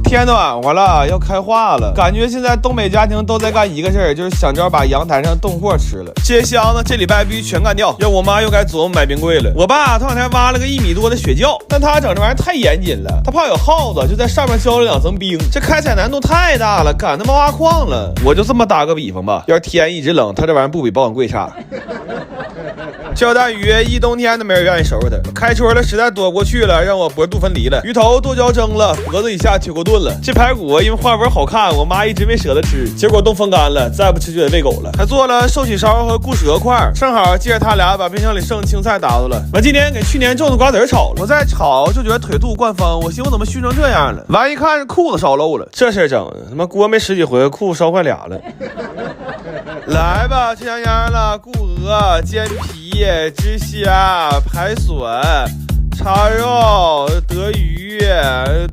天都晚上了，要开化了，感觉现在东北家庭都在干一个事儿，就是想着把阳台上冻货吃了。这些箱子这礼拜必须全干掉，要我妈又该琢磨买冰柜了。我爸头两天挖了个1米多的雪窖，但他整这玩意儿太严谨了，他怕有耗子，就在上面浇了2层冰，这开采难度太大了，赶他妈挖矿了。我就这么打个比方吧，要是天一直冷，他这玩意儿不比保险柜差。焦蛋鱼一冬天都没人愿意收拾它，开春了实在躲不过去了，让我脖肚分离了。鱼头剁椒蒸了，脖子以下铁锅炖了。这排骨因为花纹好看，我妈一直没舍得吃，结果冻风干了，再不吃就得喂狗了。还做了寿喜烧和固蛇块，正好借着他俩把冰箱里剩青菜打发了。我今天给去年种的瓜子炒了，我再炒就觉得腿肚灌风，我寻思我怎么熏成这样了，完一看裤子烧漏了，这事整的他妈锅没10几回，裤子烧坏俩了。来吧，吃香香了，固鹅、煎皮、汁虾、排笋、叉肉、德鱼、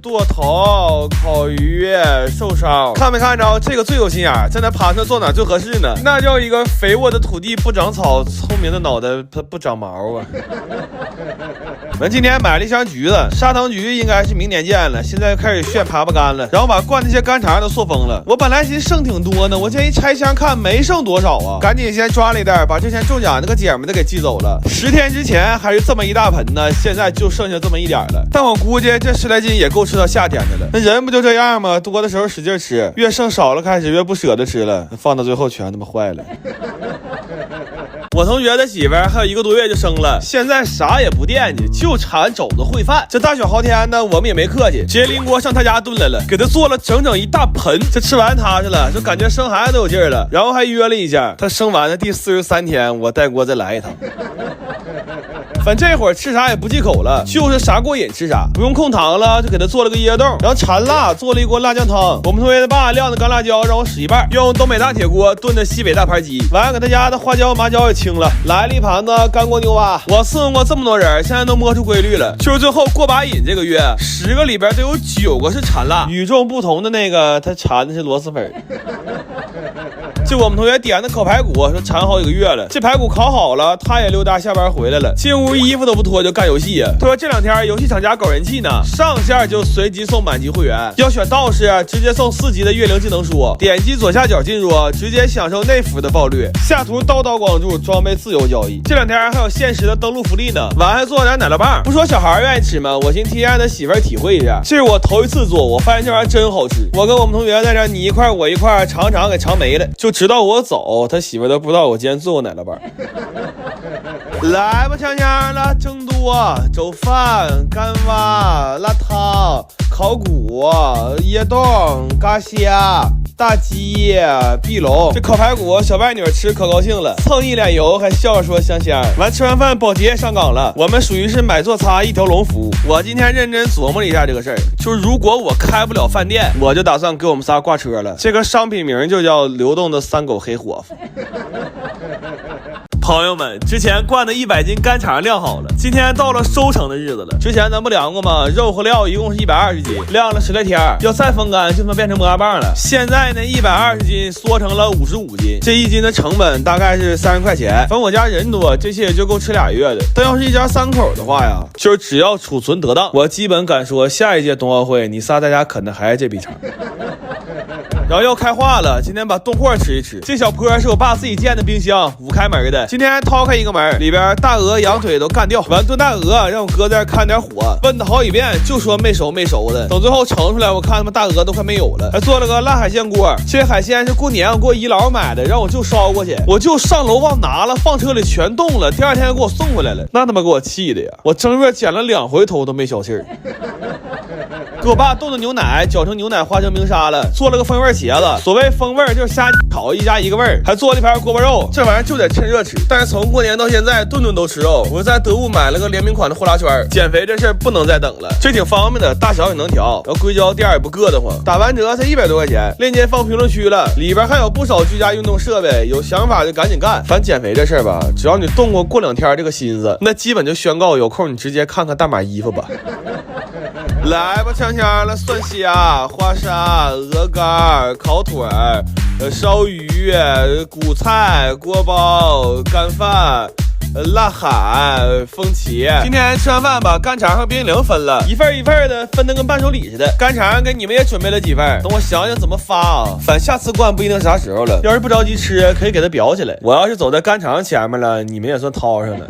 剁头、烤鱼、瘦烧，看没看着？这个最有心眼，在那盘子坐哪最合适呢？那叫一个肥沃的土地不长草，聪明的脑袋它不长毛啊！我今天买了一箱橘子，砂糖橘应该是明年见了，现在又开始炫爬干了，然后把灌那些干肠都塑封了。我本来寻思剩挺多呢，我这一拆箱看没剩多少啊，赶紧先抓了一袋，把之前中奖那个姐们的给寄走了。10天之前还是这么一大盆呢，现在就剩下这么一点了。但我估计这10来斤也够吃到夏天的了。那人不就这样吗？多的时候使劲吃，越剩少了开始越不舍得吃了，放到最后全他妈坏了。我同学的媳妇还有1个多月就生了，现在啥也不惦记，就馋肘子烩饭。这大小好天的，我们也没客气，直接拎锅上他家炖来了，给他做了整整一大盆。这吃完他去了，就感觉生孩子都有劲儿了。然后还约了一下，他生完的第43天，我带锅再来一趟。反正这会儿吃啥也不忌口了，就是啥过瘾吃啥，不用控糖了，就给他做了个椰冻，然后馋辣做了一锅辣酱汤。我们同学的爸晾的干辣椒让我使一半，用东北大铁锅炖的西北大盘鸡，完了给他家的花椒麻椒也清了，来了一盘子干锅牛蛙。我伺候过这么多人，现在都摸出规律了，就是最后过把瘾这个月10个里边都有9个是馋辣，与众不同的那个他馋的是螺蛳粉。就我们同学点的烤排骨，说馋好几个月了，这排骨烤好了，他也溜达下班回来了，进屋衣服都不脱就干游戏啊。他说这2天游戏厂家搞人气呢，上线就随机送满级会员，要选道士直接送4级的月灵技能书，点击左下角进入直接享受内服的暴虐，下图刀刀光柱，装备自由交易。这2天还有限时的登录福利呢，完还做点奶酪棒，不说小孩愿意吃吗？我寻体验他媳妇体会一下，这是我头一次做，我发现这玩意儿真好吃。我跟我们同学在这你一块我一块，尝给尝没了，就直到我走，他媳妇都不知道我今天做过奶酪棒。来吧，香香了，蒸多、粥饭、干蛙、辣汤、烤骨、椰冻、嘎虾、大鸡、碧龙。这烤排骨小外女吃可高兴了，蹭一脸油还笑着说香香。完吃完饭保洁上岗了，我们属于是买做擦一条龙服务。我今天认真琢磨了一下这个事儿，就是如果我开不了饭店，我就打算给我们仨挂车了，这个商品名就叫流动的3狗黑伙夫。朋友们，之前灌的100斤干肠晾好了，今天到了收成的日子了。之前咱不量过吗？肉和料一共是120斤，晾了10来天，要再风干就能变成摩拉棒了。现在呢，120斤缩成了55斤，这1斤的成本大概是30块钱。反正我家人多，这些也就够吃2月的。但要是一家3口的话呀，就是只要储存得当，我基本敢说下一届冬奥会你仨在家啃的还是这笔肠。然后要开化了，今天把冻货吃一吃。这小坡是我爸自己建的冰箱，5开门的。今天掏开一个门，里边大鹅、羊腿都干掉，完炖大鹅，让我哥在这看点火，问他好几遍，就说没熟的。等最后盛出来，我看他们大鹅都快没有了。还做了个辣海鲜锅，这海鲜是过年我给我姨姥买的，让我就捎过去，我就上楼忘拿了，放车里全冻了，第2天给我送回来了，那他妈给我气的呀！我正月剪了2回头都没消气儿。给我爸冻的牛奶搅成牛奶花生冰沙了，做了个风味茄子。所谓风味就是虾炒1加1个味儿，还做了一盘锅巴肉。这玩意儿就得趁热吃，但是从过年到现在顿顿都吃肉。我在得物买了个联名款的呼啦圈，减肥这事儿不能再等了，这挺方便的，大小也能调，然后硅胶垫也不硌得慌，打完折才100多块钱，链接放评论区了，里边还有不少居家运动设备，有想法就赶紧干。反正减肥这事儿吧，只要你动过2天这个心思，那基本就宣告有空你直接看看大码衣服吧。来吧，香香了，蒜虾、花沙、鹅肝、烤腿、烧鱼、骨菜、锅包、干饭、辣海、风茄。今天吃完饭把干肠和冰激凌分了，一份一份的，分得跟伴手礼似的。干肠给你们也准备了几份，等我想想怎么发啊。反正下次灌不一定啥时候了，要是不着急吃，可以给它裱起来。我要是走在干肠前面了，你们也算掏上了。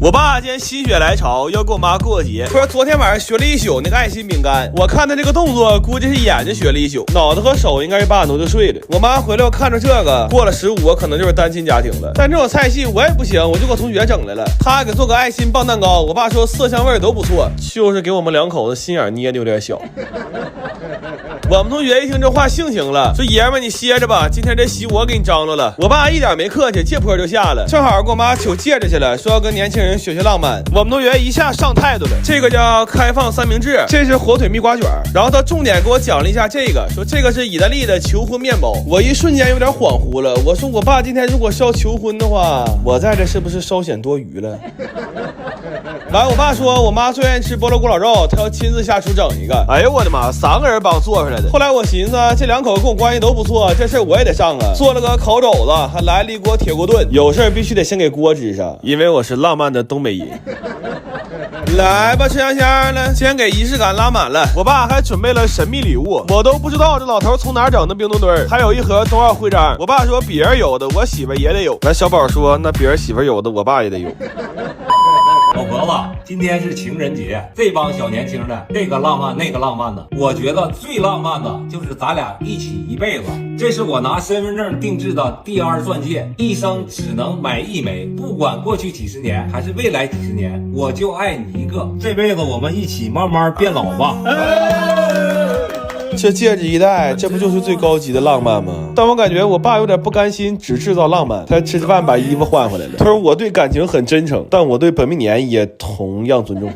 我爸今天心血来潮要给我妈过个节，说昨天晚上学了一宿那个爱心饼干，我看他这个动作，估计是眼睛学了一宿，脑子和手应该是8点多就睡了。我妈回来我看着这个，过了15，我可能就是单亲家庭了。但这种菜系我也不行，我就给我同学整来了，他给做个爱心棒蛋糕，我爸说色香味都不错，就是给我们两口子心眼捏的有点小。我们同学一听这话悻悻了，说爷们儿你歇着吧，今天这席我给你张罗了。我爸一点没客气，借坡就下了，正好给我妈求戒指去了，说要跟年轻人学学浪漫。我们同学一下上态度了，这个叫开放三明治，这是火腿蜜瓜卷，然后他重点给我讲了一下这个，说这个是意大利的求婚面包。我一瞬间有点恍惚了，我说我爸今天如果是要求婚的话，我在这是不是稍显多余了？完，我爸说我妈最愿意吃菠萝咕老肉，他要亲自下厨整一个。哎呦我的妈，3个人帮做出来的。后来我寻思这两口子跟我关系都不错，这事我也得上啊。做了个烤肘子，还来了一锅铁锅炖，有事必须得先给锅支上，因为我是浪漫的东北人。来吧，吃香香了，先给仪式感拉满了。我爸还准备了神秘礼物，我都不知道这老头从哪整的冰墩墩，还有一盒冬奥徽章。我爸说别人有的我媳妇也得有。完，小宝说那别人媳妇有的我爸也得有。老婆子，今天是情人节，这帮小年轻的这个浪漫那个浪漫的，我觉得最浪漫的就是咱俩一起一辈子。这是我拿身份证定制的第2钻戒，一生只能买1枚，不管过去几十年还是未来几十年，我就爱你一个。这辈子我们一起慢慢变老吧。这戒指一戴，这不就是最高级的浪漫吗？但我感觉我爸有点不甘心只制造浪漫，他吃饭把衣服换回来了。他说我对感情很真诚，但我对本命年也同样尊重。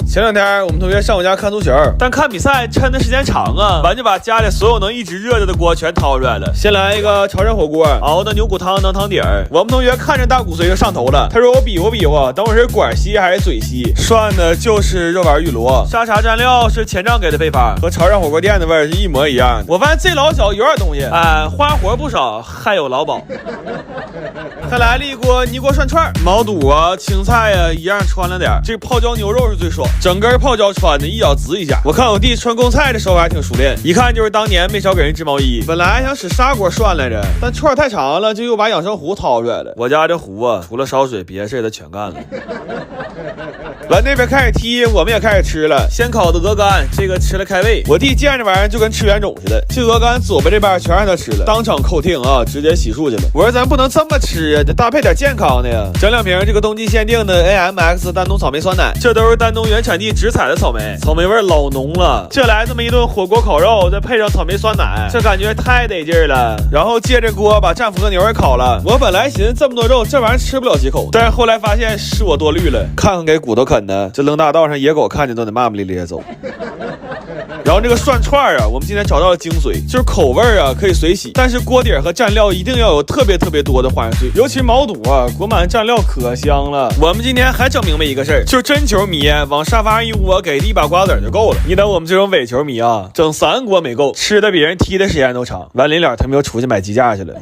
前两天我们同学上我家看足球，但看比赛抻的时间长啊，完就把家里所有能一直热着的锅全掏出来了。先来一个潮汕火锅，熬的牛骨汤当汤底儿。我们同学看着大骨髓就上头了，他说我比划，等会是管稀还是嘴稀？涮的就是肉丸玉螺，沙茶蘸料是前账给的配方，和潮汕火锅店的味儿是一模一样。我发现这老小有点东西，花活不少，还有劳保。还来了一锅泥锅涮串，毛肚啊、青菜啊一样穿了点，这个泡椒牛肉是最爽。整根泡椒穿的一咬直一下，我看我弟穿贡菜的手法还挺熟练，一看就是当年没少给人织毛衣。本来想使砂锅涮来着，但串太长了，就又把养生壶掏出来了。我家这壶啊，除了烧水别事的全干了。完那边开始踢，我们也开始吃了。先烤的鹅肝，这个吃了开胃。我弟见这玩意儿就跟吃圆种似的，这鹅肝左边这边全让他吃了，当场扣听啊，直接洗漱去了。我说咱不能这么吃啊，得搭配点健康的呀。整2瓶这个冬季限定的 AMX 丹东草莓酸奶，这都是丹东原产地直采的草莓，草莓味老浓了。这来这么一顿火锅烤肉，再配上草莓酸奶，这感觉太得劲了。然后借着锅把战斧和牛也烤了。我本来寻思这么多肉，这玩意儿吃不了几口，但是后来发现是我多虑了，看看给骨头啃的，这扔大道上野狗看见都得骂骂咧咧走。然后这个涮串啊，我们今天找到了精髓，就是口味啊可以随喜，但是锅底和蘸料一定要有特别多的花生碎，尤其毛肚啊裹满蘸料可香了。我们今天还整明白一个事儿，就是真球迷往沙发上一窝，给一把瓜子就够了。你等我们这种伪球迷啊，整3锅没够，吃的比人踢的时间都长。完临了他们又出去买鸡架去了。